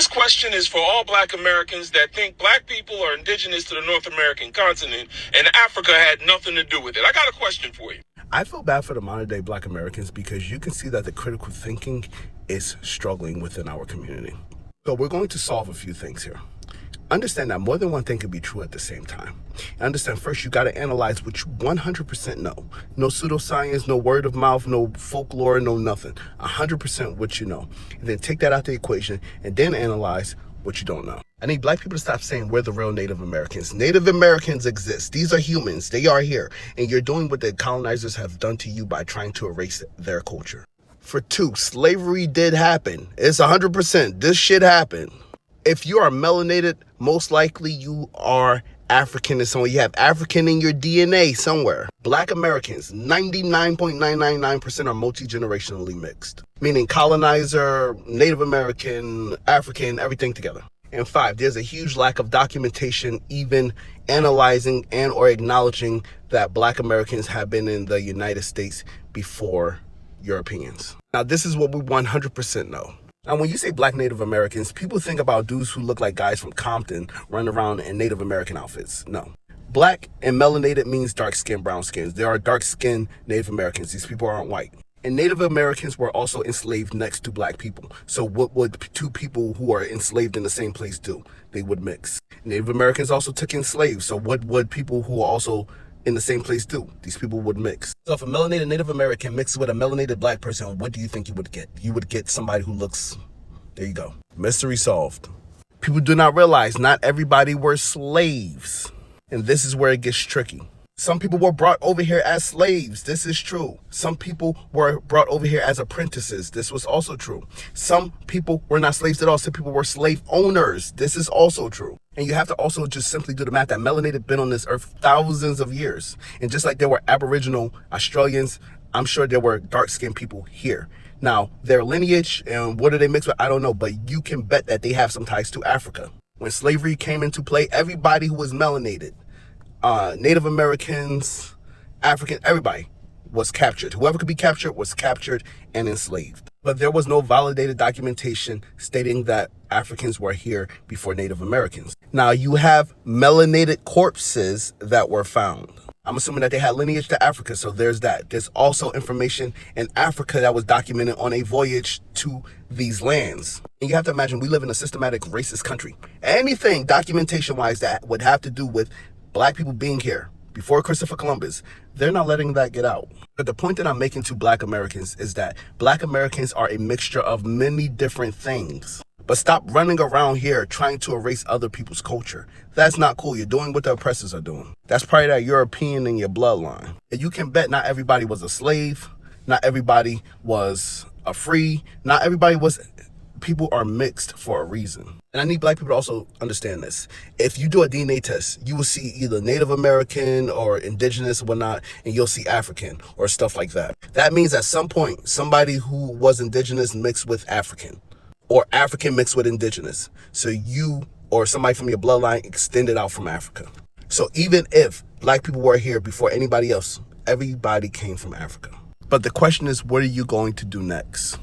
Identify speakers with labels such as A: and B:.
A: This question is for all black Americans that think black people are indigenous to the North American continent and Africa had nothing to do with it. I got a question for you.
B: I feel bad for the modern day black Americans because you can see that the critical thinking is struggling within our community. So we're going to solve a few things here. Understand that more than one thing can be true at the same time. Understand first, you got to analyze what you 100% know. No pseudoscience, no word of mouth, no folklore, no nothing. 100% what you know. And then take that out the equation and then analyze what you don't know. I need black people to stop saying we're the real Native Americans. Native Americans exist. These are humans. They are here. And you're doing what the colonizers have done to you by trying to erase their culture. For two, slavery did happen. It's 100%. This shit happened. If you are melanated, most likely you are African in some way. You have African in your DNA somewhere. Black Americans, 99.999% are multi-generationally mixed. Meaning colonizer, Native American, African, everything together. And five, there's a huge lack of documentation, even analyzing and or acknowledging that black Americans have been in the United States before Europeans. Now, this is what we 100% know. Now, when you say black Native Americans, people think about dudes who look like guys from Compton running around in Native American outfits. No. Black and melanated means dark skin, brown skins. There are dark skinned Native Americans. These people aren't white. And Native Americans were also enslaved next to black people. So what would two people who are enslaved in the same place do? They would mix. Native Americans also took in slaves. So what would people who are also in the same place do? These people would mix. So if a melanated Native American mixes with a melanated black person, what do you think you would get? You would get somebody who looks, there you go. Mystery solved. People do not realize not everybody were slaves. And this is where it gets tricky. Some people were brought over here as slaves. This is true. Some people were brought over here as apprentices. This was also true. Some people were not slaves at all. Some people were slave owners. This is also true. And you have to also just simply do the math that melanated been on this earth thousands of years. And just like there were Aboriginal Australians, I'm sure there were dark-skinned people here. Now, their lineage and what do they mix with, I don't know, but you can bet that they have some ties to Africa. When slavery came into play, everybody who was melanated, Native Americans, African, everybody was captured. Whoever could be captured was captured and enslaved. But there was no validated documentation stating that Africans were here before Native Americans. Now, you have melanated corpses that were found. I'm assuming that they had lineage to Africa, so there's that. There's also information in Africa that was documented on a voyage to these lands. And you have to imagine we live in a systematic racist country. Anything documentation-wise that would have to do with black people being here before Christopher Columbus, they're not letting that get out. But the point that I'm making to black Americans is that black Americans are a mixture of many different things. But stop running around here trying to erase other people's culture. That's not cool. You're doing what the oppressors are doing. That's part of that European in your bloodline. And you can bet not everybody was a slave. Not everybody was a free. Not everybody was... People are mixed for a reason. And I need black people to also understand this. If you do a DNA test, you will see either Native American or indigenous or whatnot, and you'll see African or stuff like that. That means at some point, somebody who was indigenous mixed with African, or African mixed with indigenous. So you or somebody from your bloodline extended out from Africa. So even if black people were here before anybody else, everybody came from Africa. But the question is, what are you going to do next?